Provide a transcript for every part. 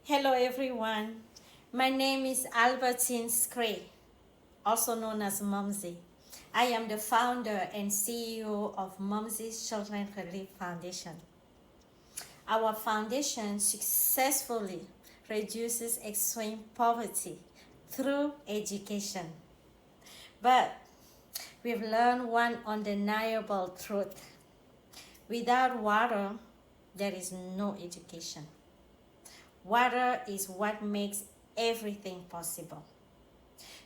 Hello everyone, my name is Albertine Scray, also known as Mumzy. I am the founder and CEO of Mumzy's Children Relief Foundation. Our foundation successfully reduces extreme poverty through education. But we've learned one undeniable truth. Without water, there is no education. Water is what makes everything possible.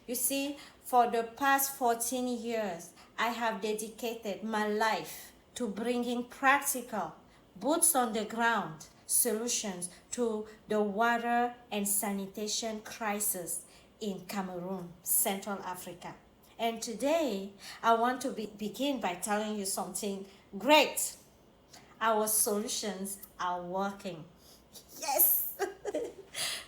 You see, for the past 14 years, I have dedicated my life to bringing practical, boots on the ground solutions to the water and sanitation crisis in Cameroon, Central Africa. And today, I want to begin by telling you something great. Our solutions are working. Yes!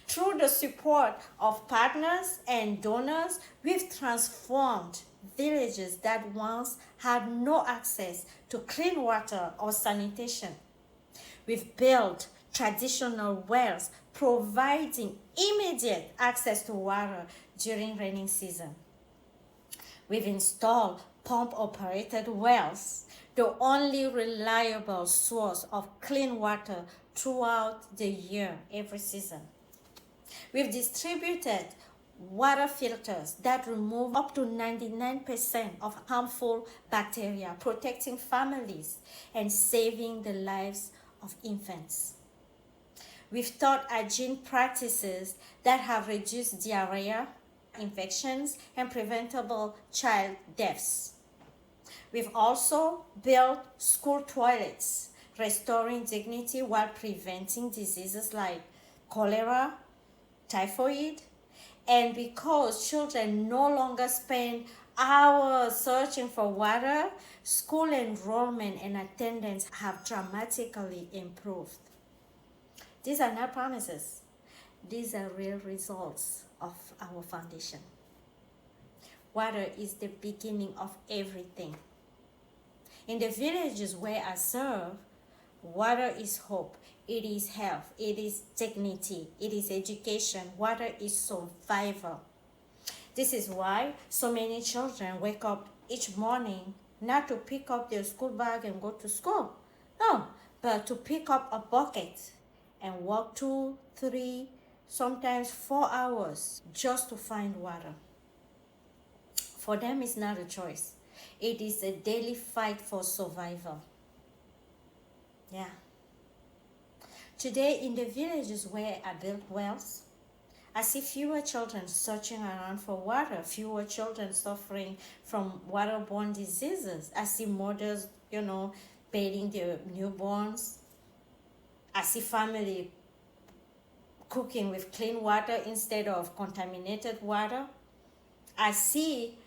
Through the support of partners and donors, we've transformed villages that once had no access to clean water or sanitation. We've built traditional wells providing immediate access to water during rainy season. We've installed pump-operated wells, the only reliable source of clean water throughout the year, every season. We've distributed water filters that remove up to 99% of harmful bacteria, protecting families and saving the lives of infants. We've taught hygiene practices that have reduced diarrhea, infections, and preventable child deaths. We've also built school toilets, restoring dignity while preventing diseases like cholera, typhoid, and because children no longer spend hours searching for water, school enrollment and attendance have dramatically improved. These are not promises. These are real results of our foundation. Water is the beginning of everything. In the villages where I serve, water is hope, it is health, it is dignity, it is education, water is survival. This is why so many children wake up each morning not to pick up their school bag and go to school. No, but to pick up a bucket and walk 2, 3, sometimes 4 hours just to find water. For them, it's not a choice. It is a daily fight for survival. Yeah. Today, in the villages where I built wells, I see fewer children searching around for water, fewer children suffering from waterborne diseases. I see mothers, bathing their newborns. I see family cooking with clean water instead of contaminated water. I see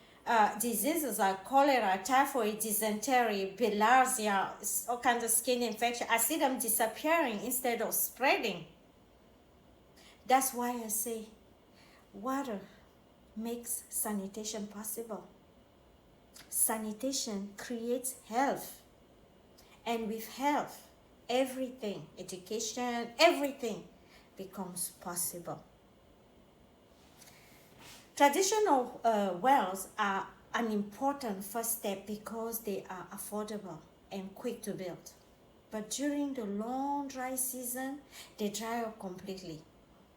diseases like cholera, typhoid, dysentery, bilharzia, all kinds of skin infection. I see them disappearing instead of spreading. That's why I say water makes sanitation possible. Sanitation creates health. And with health, everything, education, everything becomes possible. Traditional wells are an important first step because they are affordable and quick to build. But during the long dry season, they dry up completely.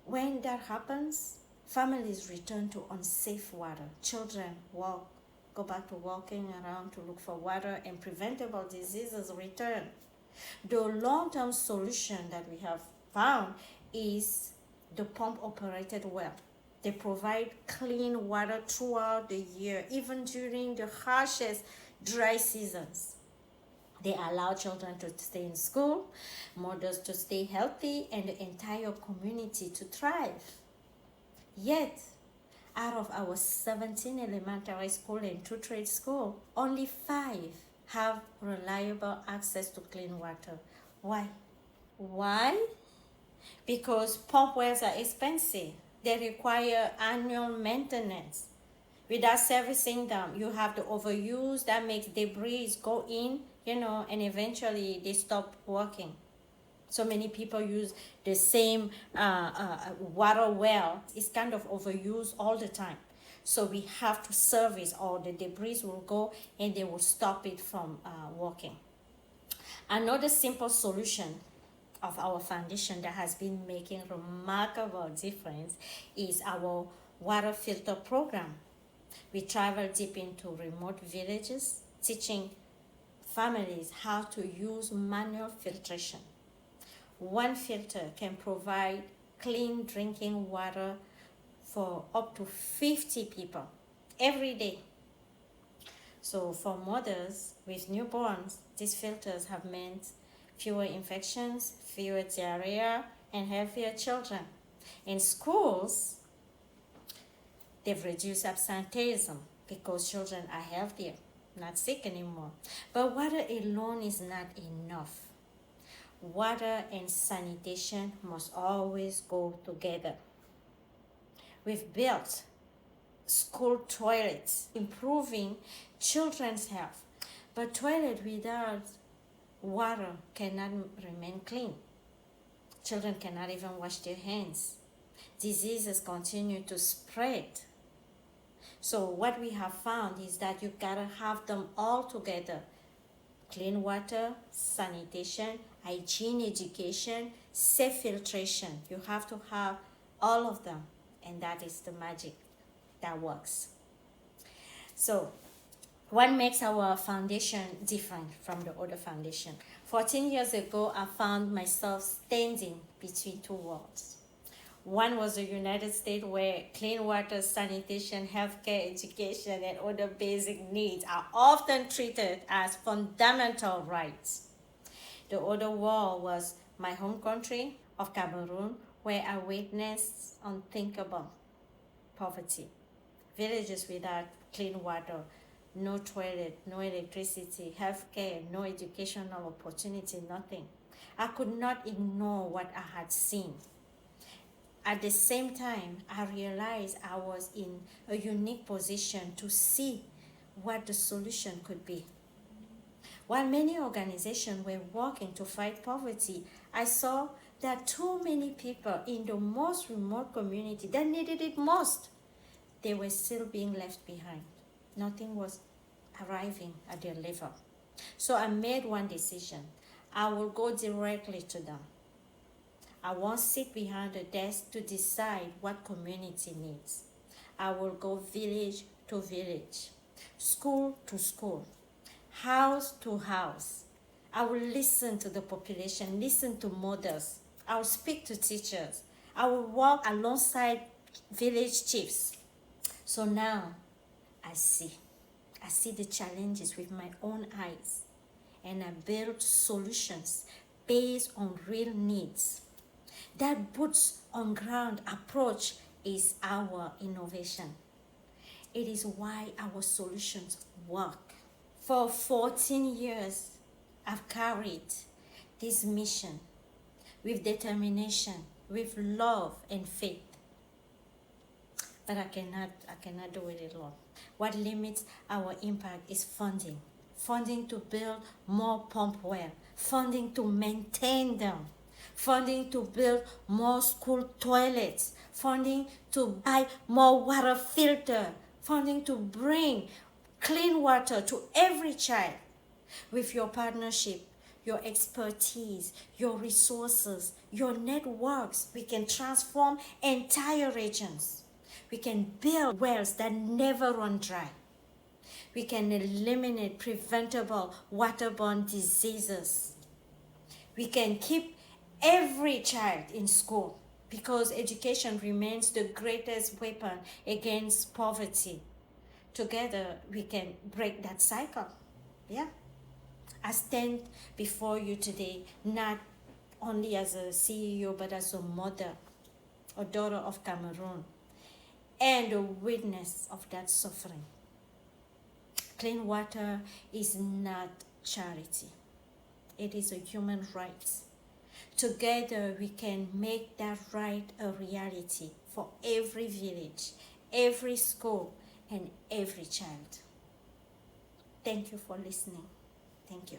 When that happens, families return to unsafe water. Children go back to walking around to look for water, and preventable diseases return. The long-term solution that we have found is the pump-operated well. They provide clean water throughout the year, even during the harshest dry seasons. They allow children to stay in school, mothers to stay healthy, and the entire community to thrive. Yet, out of our 17 elementary school and 2 trade school, only 5 have reliable access to clean water. Why? Why? Because pump wells are expensive. They require annual maintenance. Without servicing them, you have the overuse that makes debris go in, and eventually they stop working. So many people use the same water well. It's kind of overused all the time. So we have to service, or the debris will go and they will stop it from working. Another simple solution of our foundation that has been making remarkable difference is our water filter program. We travel deep into remote villages, teaching families how to use manual filtration. One filter can provide clean drinking water for up to 50 people every day. So for mothers with newborns, these filters have meant fewer infections, fewer diarrhea, and healthier children. In schools, they've reduced absenteeism because children are healthier, not sick anymore. But water alone is not enough. Water and sanitation must always go together. We've built school toilets, improving children's health. But toilet without water cannot remain clean. Children cannot even wash their hands. Diseases continue to spread. So what we have found is that you gotta have them all together. Clean water, sanitation, hygiene education, safe filtration. You have to have all of them, and that is the magic that works. So what makes our foundation different from the other foundation? 14 years ago, I found myself standing between two worlds. One was the United States, where clean water, sanitation, healthcare, education, and other basic needs are often treated as fundamental rights. The other world was my home country of Cameroon, where I witnessed unthinkable poverty. Villages without clean water, no toilet, no electricity, healthcare, no educational opportunity, nothing. I could not ignore what I had seen. At the same time, I realized I was in a unique position to see what the solution could be. While many organizations were working to fight poverty, I saw that too many people in the most remote community that needed it most, they were still being left behind. Nothing was arriving at their level. So I made one decision. I will go directly to them. I won't sit behind a desk to decide what community needs. I will go village to village, school to school, house to house. I will listen to the population, listen to mothers. I will speak to teachers. I will walk alongside village chiefs. So now I see the challenges with my own eyes, and I build solutions based on real needs. That boots on ground approach is our innovation. It is why our solutions work. For 14 years, I've carried this mission with determination, with love and faith. But I cannot do it alone. What limits our impact is funding. Funding to build more pump well, funding to maintain them, funding to build more school toilets, funding to buy more water filter, funding to bring clean water to every child. With your partnership, your expertise, your resources, your networks, we can transform entire regions. We can build wells that never run dry. We can eliminate preventable waterborne diseases. We can keep every child in school, because education remains the greatest weapon against poverty. Together, we can break that cycle. Yeah. I stand before you today not only as a CEO, but as a mother, a daughter of Cameroon, and a witness of that suffering. Clean water is not charity. It is a human right. Together, we can make that right a reality for every village, every school, and every child. Thank you for listening. Thank you.